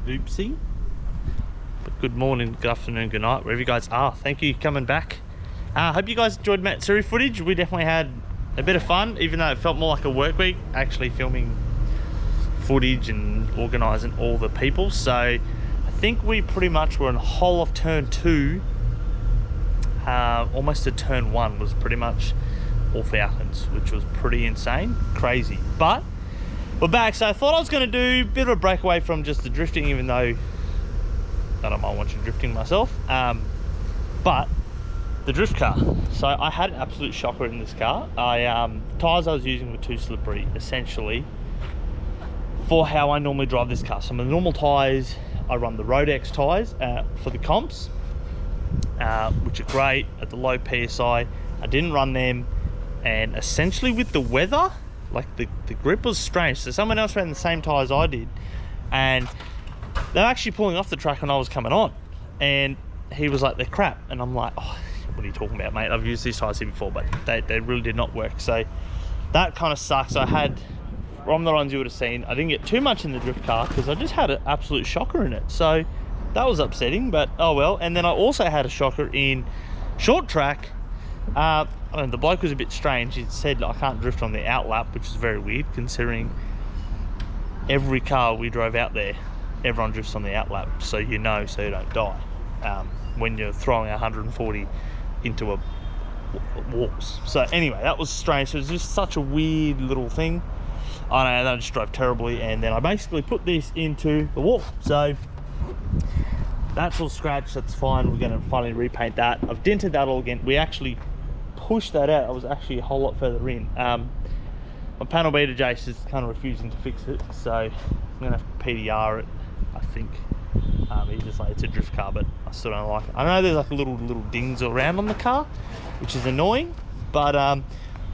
Oopsie. But good morning, good afternoon, good night, wherever you guys are. Thank you for coming back. Hope you guys enjoyed Matsuri footage. We definitely had a bit of fun, even though it felt more like a work week, actually filming footage and organising all the people. So I think we pretty much were in the whole of turn 2, almost to turn 1 was pretty much all Falcons, which was pretty insane, crazy. But we're back, so I thought I was going to do a bit of a breakaway from just the drifting, even though I don't mind watching drifting myself. But the drift car. So I had an absolute shocker in this car. Tyres I was using were too slippery, essentially, for how I normally drive this car. So my normal tyres, I run the Rodex tyres for the comps, which are great at the low PSI. I didn't run them, and essentially with the weather, like the grip was strange. So someone else ran the same tyres I did, and they were actually pulling off the track when I was coming on, and he was like, they're crap. And I'm like, oh, what are you talking about, mate? I've used these tyres here before, but they really did not work. So that kind of sucks. I had, from the runs you would have seen, I didn't get too much in the drift car because I just had an absolute shocker in it. So that was upsetting, but oh well. And then I also had a shocker in short track. I mean, the bloke was a bit strange. He said I can't drift on the outlap, which is very weird considering every car we drove out there, everyone drifts on the outlap, so you know, so you don't die when you're throwing 140 into a walls. So anyway, that was strange. So it was just such a weird little thing. I know, and I just drove terribly, and then I basically put this into the wall. So that's all scratched, that's fine. We're going to finally repaint that. I've dented that all again. We actually pushed that out. I was actually a whole lot further in. My panel beater Jace is kind of refusing to fix it, so I'm going to have to PDR it, I think. He's just like, it's a drift car, but I still don't like it. I know there's like little dings around on the car, which is annoying, but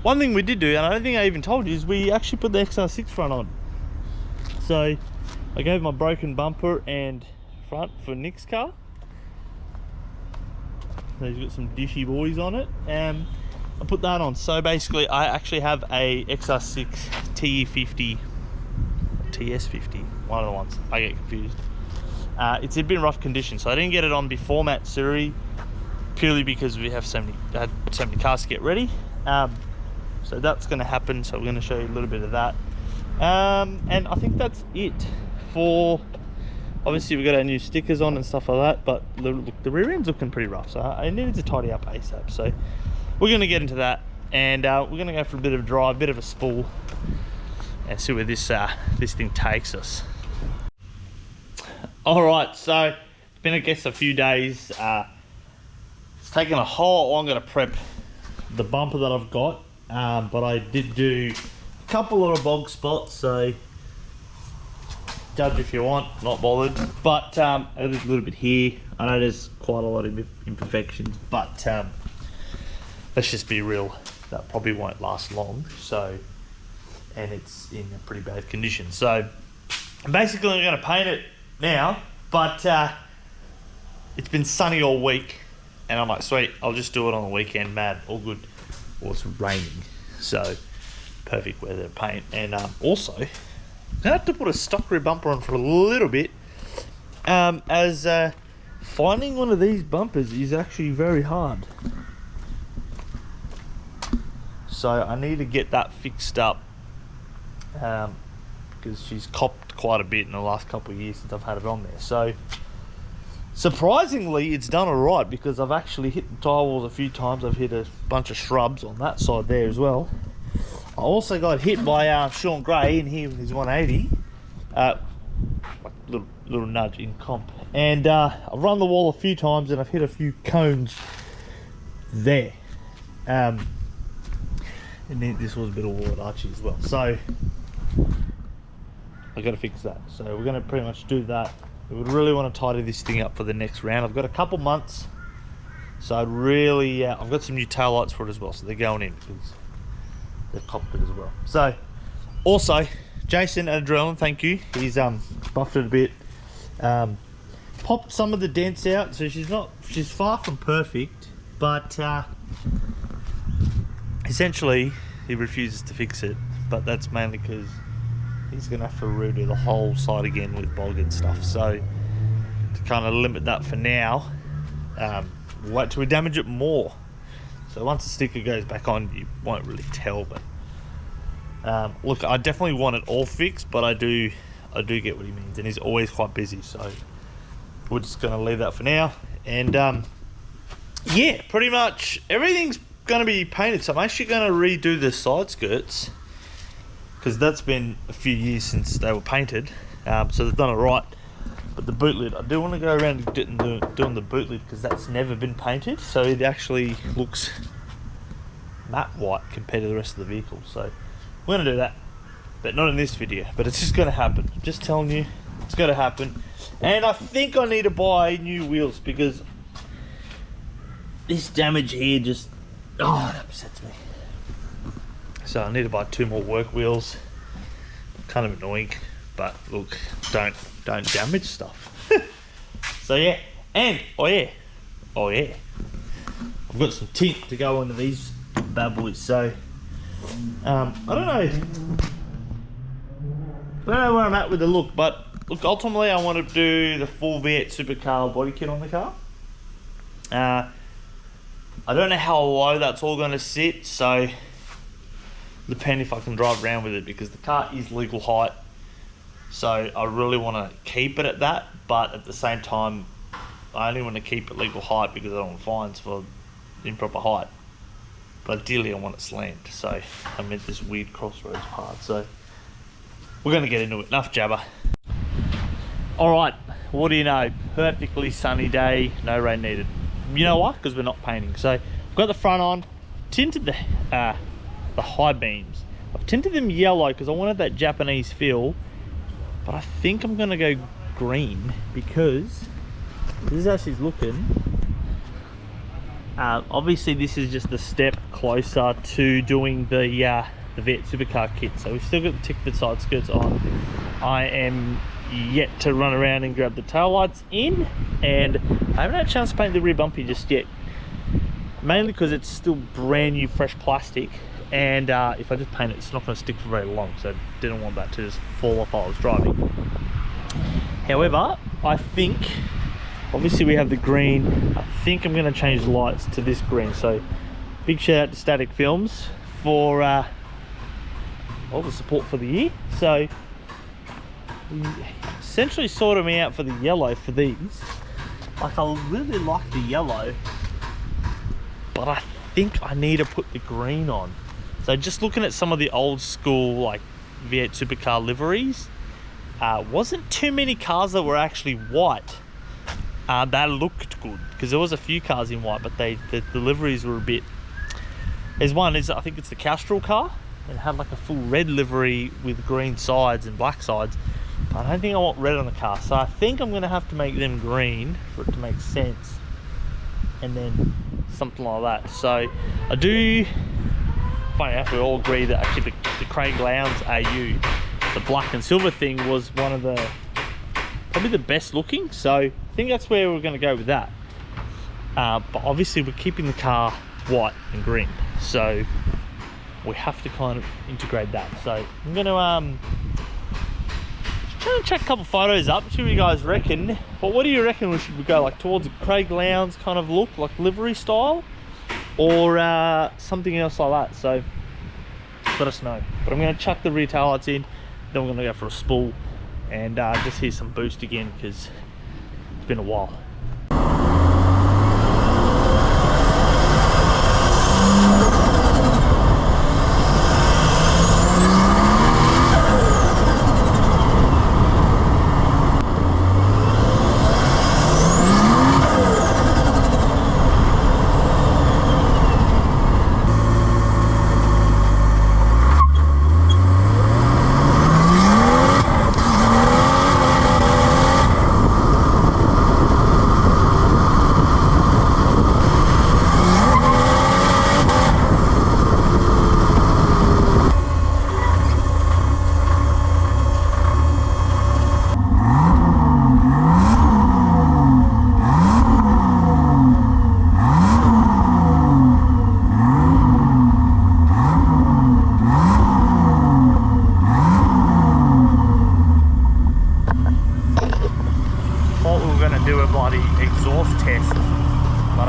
one thing we did do, and I don't think I even told you, is we actually put the XR6 front on. So I gave my broken bumper and front for Nick's car. So he's got some dishy boys on it, and I put that on. So basically I actually have a XR6 TE50, TS50, one of the ones, I get confused. It's been rough condition, so I didn't get it on before Matsuri, purely because we have had so many cars to get ready. So that's going to happen, so we're going to show you a little bit of that. And I think that's it for, obviously we got our new stickers on and stuff like that, but look, the rear end's looking pretty rough, so I needed to tidy up ASAP. So we're going to get into that, and we're going to go for a bit of a drive, a bit of a spool, and see where this thing takes us. All right, so it's been, I guess, a few days. It's taken a whole, I'm going to prep the bumper that I've got, but I did do a couple of bog spots, so judge if you want, not bothered. But a little bit here. I know there's quite a lot of imperfections, but let's just be real, that probably won't last long. So, and it's in a pretty bad condition. So basically I'm going to paint it now, but it's been sunny all week, and I'm like, sweet, I'll just do it on the weekend, mad, all good. Well, it's raining, so perfect weather to paint. And also I had to put a stock rear bumper on for a little bit, as finding one of these bumpers is actually very hard, so I need to get that fixed up, because she's copped quite a bit in the last couple of years since I've had it on there. So surprisingly it's done alright, because I've actually hit the tyre walls a few times. I've hit a bunch of shrubs on that side there as well. I also got hit by Sean Gray in here with his 180, like little nudge in comp, and I've run the wall a few times and I've hit a few cones there, and then this was a bit of wall at Archie as well, so I got to fix that. So we're going to pretty much do that. We would really want to tidy this thing up for the next round. I've got a couple months, so I'd really I've got some new tail lights for it as well, so they're going in because they've copped it as well. So also Jason at Adrenaline, thank you, he's buffed it a bit, popped some of the dents out, so she's far from perfect, but essentially he refuses to fix it, but that's mainly because he's gonna have to redo the whole side again with bog and stuff. So to kind of limit that for now, we'll wait till we damage it more. So once the sticker goes back on, you won't really tell. But look, I definitely want it all fixed, but I do get what he means, and he's always quite busy. So we're just gonna leave that for now. And yeah, pretty much everything's gonna be painted. So I'm actually gonna redo the side skirts, because that's been a few years since they were painted. So they've done it right. But the boot lid, I do want to go around and doing the boot lid, because that's never been painted. So it actually looks matte white compared to the rest of the vehicle. So we're going to do that, but not in this video. But it's just going to happen. I'm just telling you, it's going to happen. And I think I need to buy new wheels, because this damage here just, oh, it upsets me. So I need to buy 2 more work wheels. Kind of annoying, but look, don't damage stuff. So yeah, and oh yeah, I've got some tint to go into these bad boys. So I don't know where I'm at with the look, but look, ultimately I want to do the full V8 Supercar body kit on the car. I don't know how low that's all going to sit, so depend if I can drive around with it, because the car is legal height. So I really want to keep it at that, but at the same time, I only want to keep it legal height because I don't want fines for improper height. But ideally I want it slammed, so I'm at this weird crossroads part. So we're going to get into it. Enough jabber. Alright, what do you know? Perfectly sunny day, no rain needed. You know why? Because we're not painting. So I've got the front on, tinted the high beams. I've tinted them yellow because I wanted that Japanese feel. But I think I'm gonna go green, because this is how she's looking. Obviously this is just a step closer to doing the V8 Supercar kit. So we've still got the Tickford side skirts on. I am yet to run around and grab the taillights in, and I haven't had a chance to paint the rear bumpy just yet. Mainly because it's still brand new fresh plastic. And if I just paint it, it's not going to stick for very long, so I didn't want that to just fall off while I was driving. However, I think, obviously we have the green, I think I'm going to change the lights to this green. So big shout out to Static Films for all the support for the year. So essentially sorted me out for the yellow for these. Like, I really like the yellow, but I think I need to put the green on. So just looking at some of the old school like V8 Supercar liveries, wasn't too many cars that were actually white that looked good, because there was a few cars in white, but the liveries were a bit. There's one, I think it's the Castrol car. It had like a full red livery with green sides and black sides. But I don't think I want red on the car, so I think I'm gonna have to make them green for it to make sense, and then something like that. So I do. Funny enough, we all agree that actually the Craig Lowndes AU, the black and silver thing, was one of the probably the best looking. So I think that's where we're going to go with that. But obviously we're keeping the car white and green, so we have to kind of integrate that. So I'm going to try and check a couple photos up, see what you guys reckon. But what do you reckon we should go, like towards a Craig Lowndes kind of look, like livery style, or something else like that? So let us know. But I'm going to chuck the rear taillights in, then we're going to go for a spool and just hear some boost again, because it's been a while.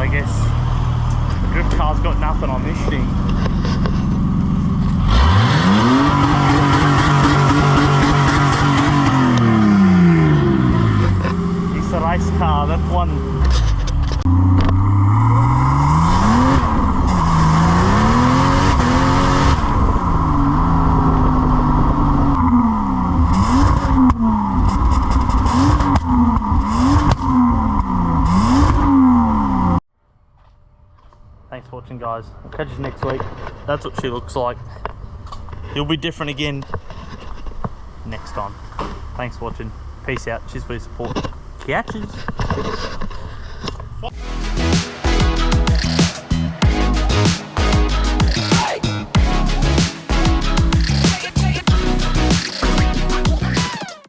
I guess the drift car's got nothing on this thing. It's a race car, that one. Thanks for watching, guys. I'll catch you next week. That's what she looks like. You'll be different again next time. Thanks for watching. Peace out. Cheers for your support. Catches.